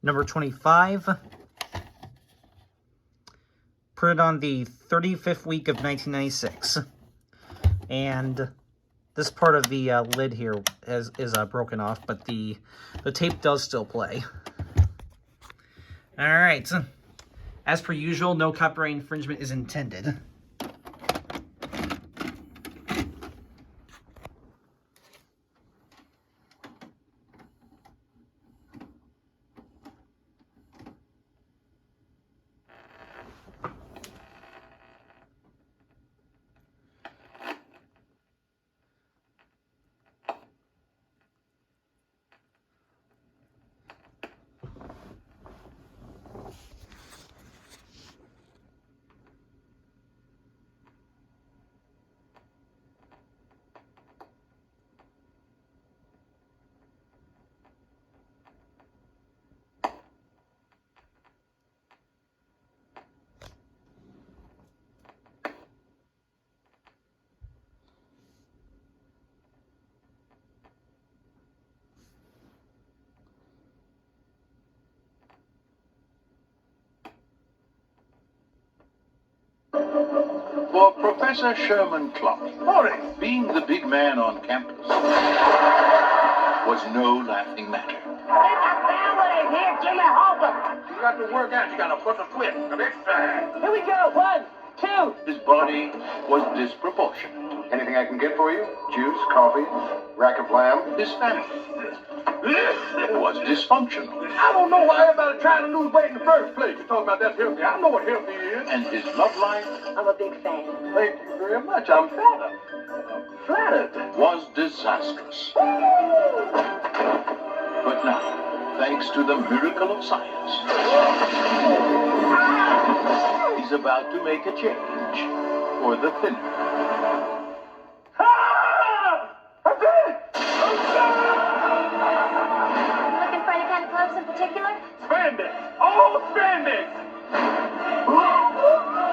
number 25. Printed on the 35th week of 1996. And this part of the lid here is broken off, but the tape does still play. All right. As per usual, no copyright infringement is intended. For Professor Sherman Klopp, being the big man on campus was no laughing matter. It's a family here, Jimmy Halter. You got to work out. You got to put a twist. Here we go. 1, 2. His body was disproportionate. Anything I can get for you? Juice, coffee, rack of lamb? His family was dysfunctional. I don't know why everybody trying to lose weight in the first place. You're talking about that's healthy. I know what healthy is. And his love life I'm a big fan. Thank you very much. I'm flattered. was disastrous. But now, thanks to the miracle of science, he's about to make a change for the thinner. Looking for any kind of clothes in particular? Spandex. Oh, spandex.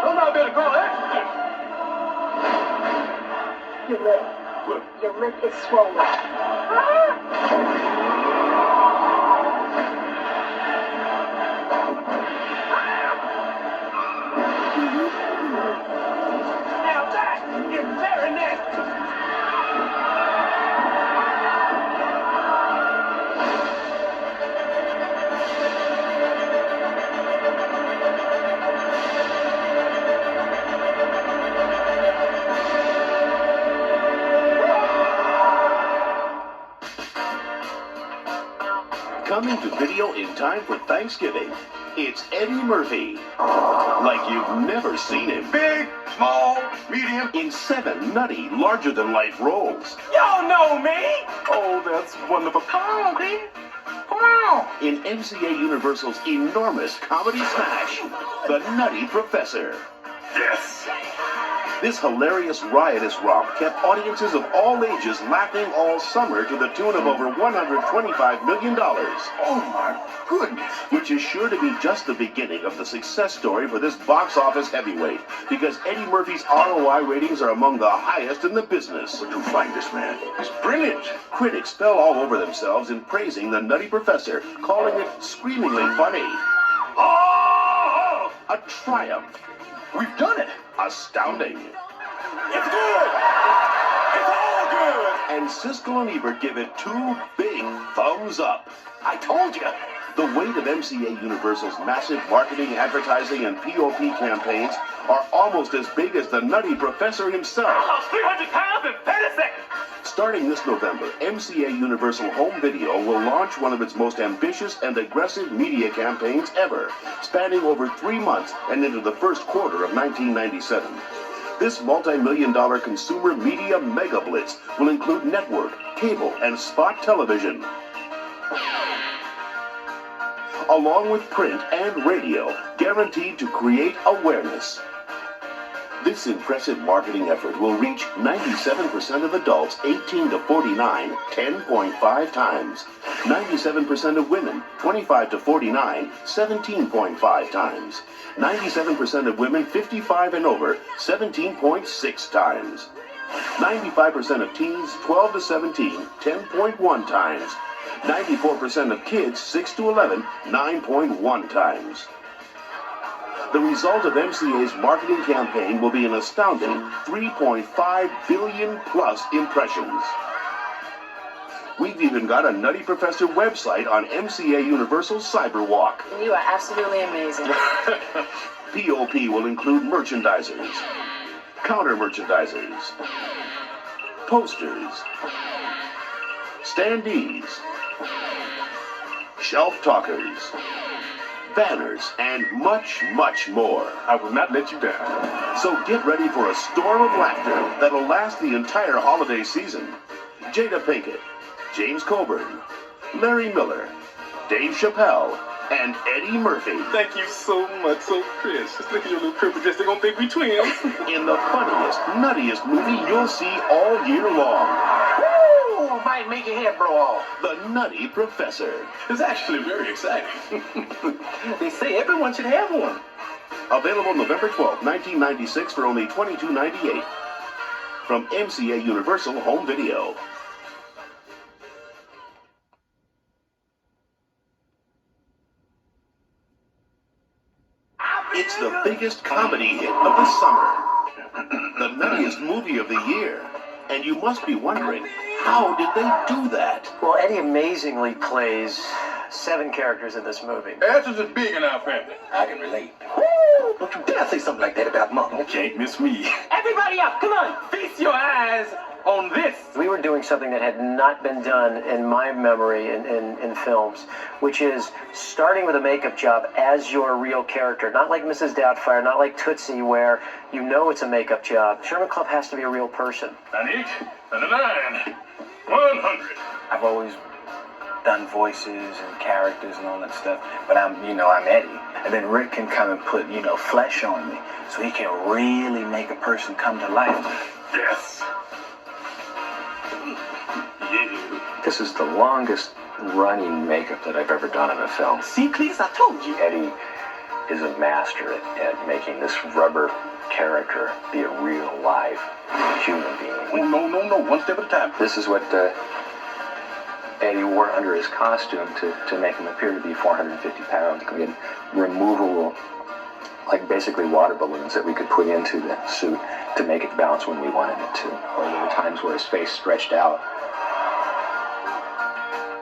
Somebody better call extra. Your lip. Your lip is swollen. Now that is very nasty. Coming to video in time for Thanksgiving, it's Eddie Murphy. Like you've never seen him. Big, small, medium. In 7 nutty, larger-than-life roles. Y'all know me. Oh, that's wonderful. Come on, B. Come on. In MCA Universal's enormous comedy smash, The Nutty Professor. Yes. This hilarious, riotous romp kept audiences of all ages laughing all summer to the tune of over $125 million. Oh, my goodness. Which is sure to be just the beginning of the success story for this box office heavyweight, because Eddie Murphy's ROI ratings are among the highest in the business. Where'd you find this man? He's brilliant. Critics fell all over themselves in praising The Nutty Professor, calling it screamingly funny. Oh! A triumph. We've done it. Astounding. It's good. It's all good. And Siskel and Ebert give it 2 big thumbs up. I told you. The weight of MCA Universal's massive marketing, advertising, and POP campaigns are almost as big as the Nutty Professor himself. I lost 300 pounds in 30 seconds. Starting this November, MCA Universal Home Video will launch one of its most ambitious and aggressive media campaigns ever, spanning over 3 months and into the first quarter of 1997. This multi-million-dollar consumer media mega blitz will include network, cable, and spot television, along with print and radio, guaranteed to create awareness. This impressive marketing effort will reach 97% of adults 18 to 49 10.5 times, 97% of women 25 to 49 17.5 times, 97% of women 55 and over 17.6 times, 95% of teens 12 to 17 10.1 times, 94% of kids 6 to 11, 9.1 times. The result of MCA's marketing campaign will be an astounding 3.5 billion plus impressions. We've even got a Nutty Professor website on MCA Universal Cyberwalk. You are absolutely amazing. POP will include merchandisers, counter merchandisers, posters, standees, shelf talkers, banners, and much, much more. I will not let you down. So get ready for a storm of laughter that'll last the entire holiday season. Jada Pinkett, James Coburn, Larry Miller, Dave Chappelle, and Eddie Murphy. Thank you so much, so precious. Look at your little privileges. They're gonna think we twins. In the funniest, nuttiest movie you'll see all year long. Woo! Might make your head blow off. The Nutty Professor. It's actually very exciting. They say everyone should have one. Available November 12, 1996 for only $22.98. From MCA Universal Home Video. It's the biggest comedy hit of the summer. The nuttiest movie of the year. And you must be wondering, how did they do that? Well, Eddie amazingly plays 7 characters in this movie. Ashes is big in our family. I can relate. Don't you dare say something like that about Mama. Can't miss me. Everybody up, come on. Feast your eyes on this. We were doing something that had not been done in my memory in films, which is starting with a makeup job as your real character. Not like Mrs. Doubtfire, not like Tootsie, where you know it's a makeup job. Sherman Club has to be a real person. 98, 99, 100. I've always done voices and characters and all that stuff, but I'm Eddie. And then Rick can come and put, flesh on me, so he can really make a person come to life. Yes. This is the longest running makeup that I've ever done in a film. See, Cletus, I told you. Eddie is a master at making this rubber character be a real live human being. Oh, no, one step at a time. This is what Eddie wore under his costume to make him appear to be 450 pounds. We had removable, like basically water balloons that we could put into the suit to make it bounce when we wanted it to. Or there were times where his face stretched out.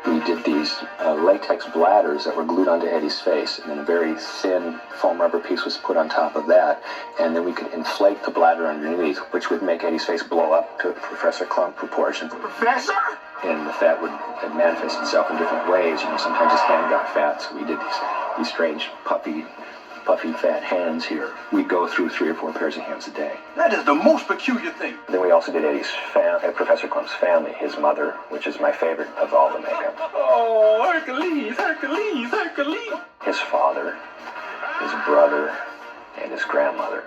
We did these latex bladders that were glued onto Eddie's face, and then a very thin foam rubber piece was put on top of that, and then we could inflate the bladder underneath, which would make Eddie's face blow up to Professor Clump proportions. Professor? And the fat would manifest itself in different ways. Sometimes his hand got fat, so we did these strange puffy fat hands here. We'd go through 3 or 4 pairs of hands a day. That is the most peculiar thing. Then we also did Eddie's Professor Clump's family, his mother, which is my favorite of all the makeup. Oh, Hercules. His father, his brother, and his grandmother.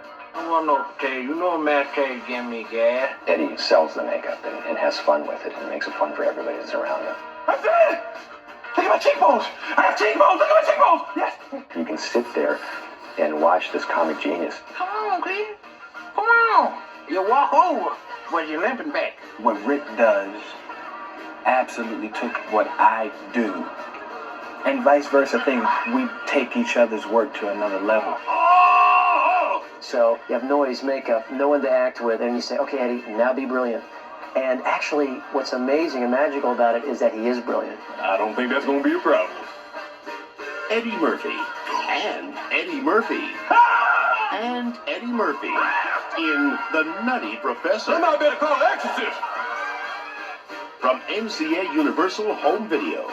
Okay, you know Matt K give me gas. Eddie sells the makeup and has fun with it and makes it fun for everybody that's around him. That's it! Look at my cheekbones! I have cheekbones! Look at my cheekbones! Yes! You can sit there and watch this comic genius. Come on, Cletus. Come on. You walk over, but you're limping back. What Rick does absolutely took what I do. And vice versa thing. We take each other's work to another level. So you have noise, makeup, no one to act with, and you say, okay, Eddie, now be brilliant. And actually, what's amazing and magical about it is that he is brilliant. I don't think that's going to be a problem. Eddie Murphy. And Eddie Murphy. And Eddie Murphy. In The Nutty Professor. Somebody better call an exorcist. From MCA Universal Home Video.